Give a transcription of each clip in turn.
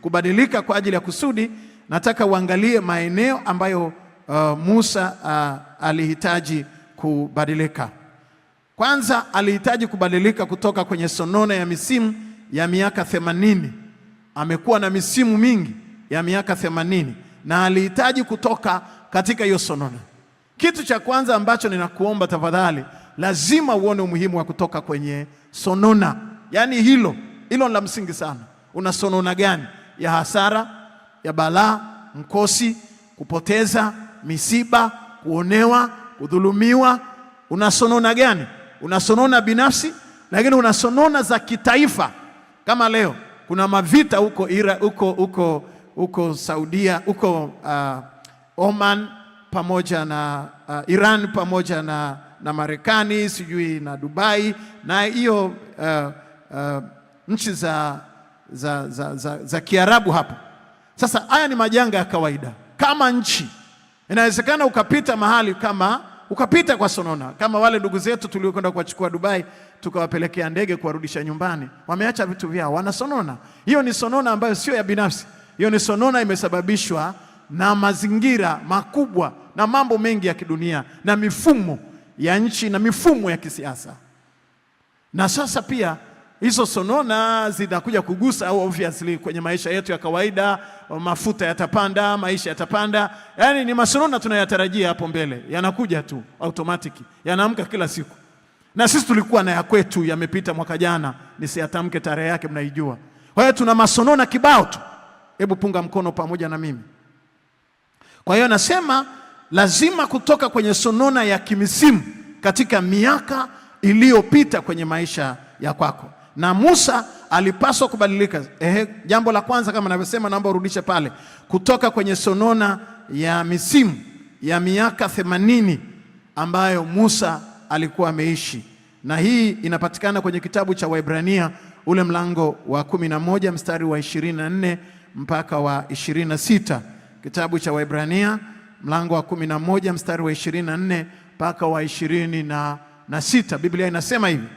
kubadilika kwa ajili ya kusudi. Nataka uangalie maeneo ambayo Musa alihitaji kubadilika. Kwanza alihitaji kubadilika kutoka kwenye sonona ya misimu ya miaka 80. Amekuwa na misimu mingi ya miaka 80 na alihitaji kutoka katika hiyo sonona. Kitu cha kwanza ambacho ninakuomba tafadhali, lazima uone umuhimu wa kutoka kwenye sonona. Yaani hilo la msingi sana. Una sonona gani? Ya hasara, ya balaa, mkosi, kupoteza, misiba, kuonewa, kudhulumiwa. Una sonona gani? Una sonona binafsi, lakini una sonona za kitaifa. Kama leo kuna mavita huko Saudia, huko Oman pamoja na Iran pamoja na Marekani, sijui na Dubai na hiyo nchi za Kiarabu hapo. Sasa haya ni majanga ya kawaida. Kama nchi inawezekana ukapita mahali kama ukapita kwa sonona, kama wale ndugu zetu tuliokwenda kuwachukua Dubai tukawapelekea ndege kuwarudisha nyumbani, wameacha vitu vyao, wana sonona. Hiyo ni sonona ambayo sio ya binafsi. Hiyo ni sonona imesababishwa na mazingira makubwa na mambo mengi ya kidunia na mifumo ya nchi na mifumo ya kisiasa. Na sasa pia hizo sonona zinakuja kugusa obviously kwenye maisha yetu ya kawaida. Mafuta yatapanda, maisha yatapanda. Yaani ni masonona tunayatarajia hapo mbele, yanakuja tu automatic, yanaamka kila siku. Na sisi tulikuwa na ya kwetu yamepita mwaka jana, nisiatamke tarehe yake, mnaijua. Kwa hiyo tuna masonona kibao tu. Hebu punga mkono pamoja na mimi. Kwa hiyo nasema lazima kutoka kwenye sonona ya kimisimu katika miaka iliyopita kwenye maisha ya kwako. Na Musa alipaswa kubadilika. Jambo la kwanza kama ninavyosema, naomba urudishe pale, kutoka kwenye sonona ya misimu ya miaka 80 ambayo Musa alikuwa ameishi. Na hii inapatikana kwenye kitabu cha Waebrania ule mlango wa 11 mstari wa 24 mpaka wa 26. Kitabu cha Waebrania mlango wa 11 mstari wa 24 mpaka wa 26. Biblia inasema hivi: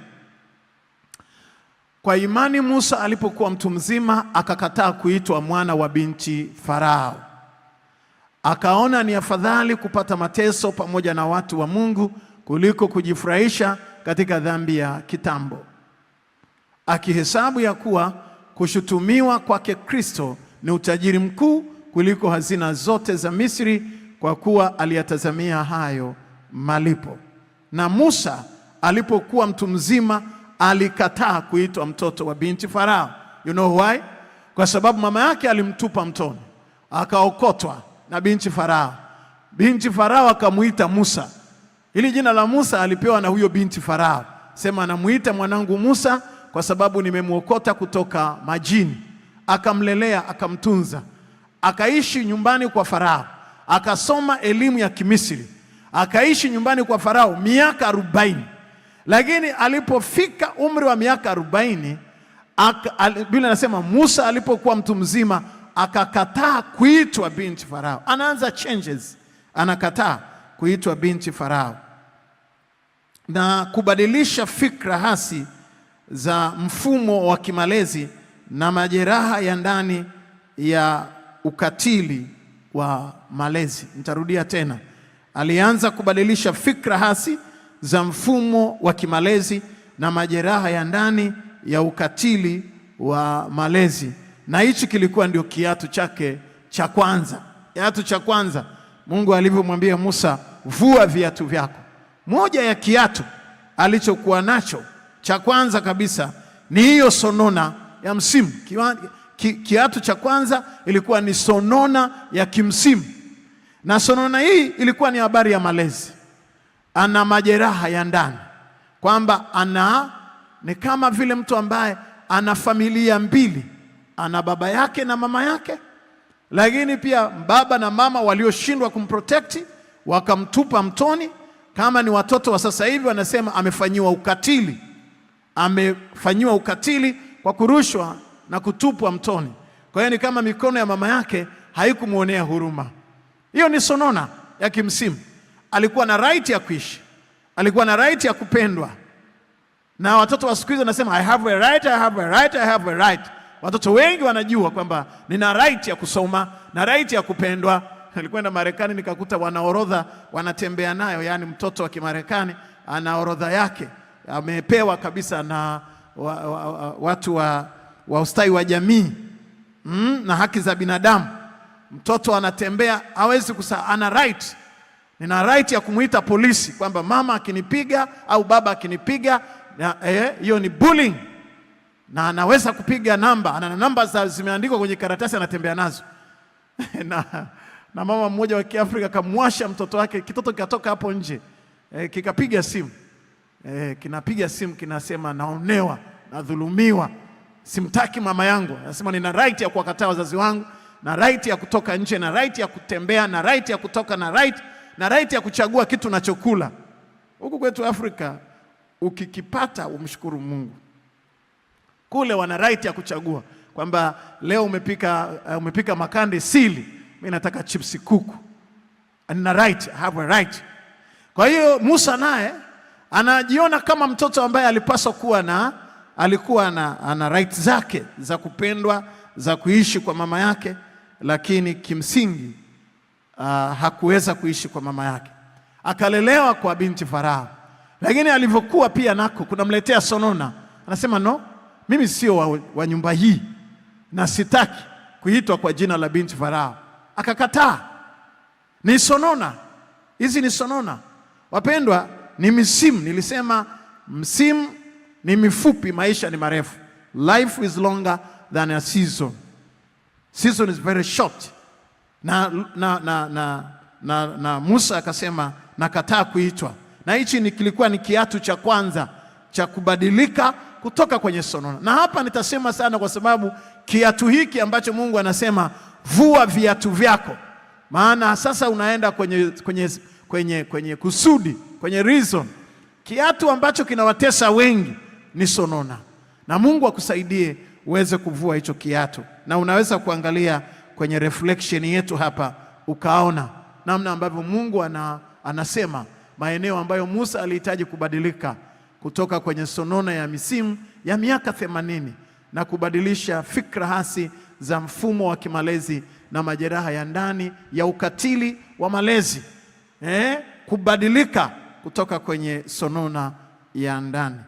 kwa imani Musa alipokuwa mtu mzima akakataa kuitwa mwana wa binti Farao. Akaona ni afadhali kupata mateso pamoja na watu wa Mungu kuliko kujifurahisha katika dhambi ya kitambo, akihesabu ya kuwa kushutumiwa kwake Kristo ni utajiri mkuu kuliko hazina zote za Misri, kwa kuwa aliyatazamia hayo malipo. Na Musa alipokuwa mtu mzima alikataa kuitwa mtoto wa binti Farao. You know why? Kwa sababu mama yake alimtupa mtoni, akaokotwa na binti Farao. Binti Farao akamuita Musa. Hili jina la Musa alipewa na huyo binti Farao. Sema anamuita mwanangu Musa kwa sababu nimemuokota kutoka majini. Akamlelea, akamtunza. Akaishi nyumbani kwa Farao. Akasoma elimu ya Kimisri. Akaishi nyumbani kwa Farao miaka 40. Lakini alipofika umri wa miaka 40, Biblia inasema Musa alipokuwa mtu mzima akakataa kuitwa binti Farao. Anaanza changes. Anakataa kuitwa binti Farao na kubadilisha fikra hasi za mfumo wa kimalezi na majeraha ya ndani ya ukatili wa malezi. Nitarudia tena. Alianza kubadilisha fikra hasi za mfumo wa kimalezi na majeraha ya ndani ya ukatili wa malezi. Na hichi kilikuwa ndio kiatu chake cha kwanza. Kiatu cha kwanza Mungu alivyomwambia Musa, vua viatu vyako. Moja ya kiatu alichokuwa nacho cha kwanza kabisa ni hiyo sonona ya msimu. Kiatu cha kwanza ilikuwa ni sonona ya kimsimu. Na sonona hii ilikuwa ni habari ya malezi. Ana majeraha ya ndani, kwamba ni kama vile mtu ambaye ana familia mbili, ana baba yake na mama yake, lakini pia baba na mama walioshindwa kumprotect wakamtupa mtoni. Kama ni watoto wa sasa hivi wanasema amefanyiwa ukatili. Amefanyiwa ukatili kwa kurushwa na kutupwa mtoni. Kwa hiyo ni kama mikono ya mama yake haikumuonea huruma. Hiyo ni sonona ya kimsimu. Alikuwa na right ya kuishi. Alikuwa na right ya kupendwa. Na watoto wa siku hizi wanasema I have a right, I have a right, I have a right. Watoto wengi wanajua kwamba nina right ya kusoma na right ya kupendwa. Nilikwenda Marekani nikakuta wanaorodha wanatembea nayo, yani mtoto wa Kimarekani ana orodha yake amepewa kabisa na watu wa ustawi wa jamii na haki za binadamu. Mtoto anatembea hawezi ana right. Nina right ya kumuita polisi kwamba mama akinipiga au baba akinipiga, hiyo ni bullying, na anaweza kupiga namba, ana namba zimeandikwa kwenye karatasi anatembea nazo. na mama mmoja wa Kiafrika kamwasha mtoto wake, kitoto kikatoka hapo nje, kikapiga simu, kinapiga simu kinasema naonewa, nadhulumiwa, simtaki mama yangu. Anasema nina right ya kuwakataa wazazi wangu, na right ya kutoka nje, na right ya kutembea, na right ya kutoka, na right ya kuchagua kitu nachokula. Huku kwetu Afrika ukikipata umshukuru Mungu. Kule wana right ya kuchagua kwamba leo umepika makande sili, mimi nataka chipsi kuku. Nina right, I have a right. Kwa hiyo Musa naye anajiona kama mtoto ambaye alipaswa kuwa alikuwa ana right zake za kupendwa, za kuishi kwa mama yake, lakini kimsingi hakuweza kuishi kwa mama yake. Akalelewa kwa binti Farao. Lakini alivyokuwa pia nako kunamletea sonona. Anasema no, mimi sio wa nyumba hii na sitaki kuitwa kwa jina la binti Farao. Akakataa. Ni sonona. Hizi ni sonona. Wapendwa, ni misimu. Nilisema msimu ni mifupi, maisha ni marefu. Life is longer than a season. Season is very short. Na Musa akasema nakataa kuitwa. Na hichi kilikuwa ni kiatu cha kwanza cha kubadilika kutoka kwenye sonona. Na hapa nitasema sana kwa sababu kiatu hiki ambacho Mungu anasema vua viatu vyako, maana sasa unaenda kwenye kusudi, kwenye reason. Kiatu ambacho kinawatesa wengi ni sonona, na Mungu akusaidie uweze kuvua hicho kiatu. Na unaweza kuangalia kwenye reflection yetu hapa ukaona namna ambavyo Mungu anasema maeneo ambayo Musa alihitaji kubadilika kutoka kwenye sonona ya misimu ya miaka 80 na kubadilisha fikra hasi za mfumo wa kimalezi na majeraha ya ndani ya ukatili wa malezi. Kubadilika kutoka kwenye sonona ya ndani.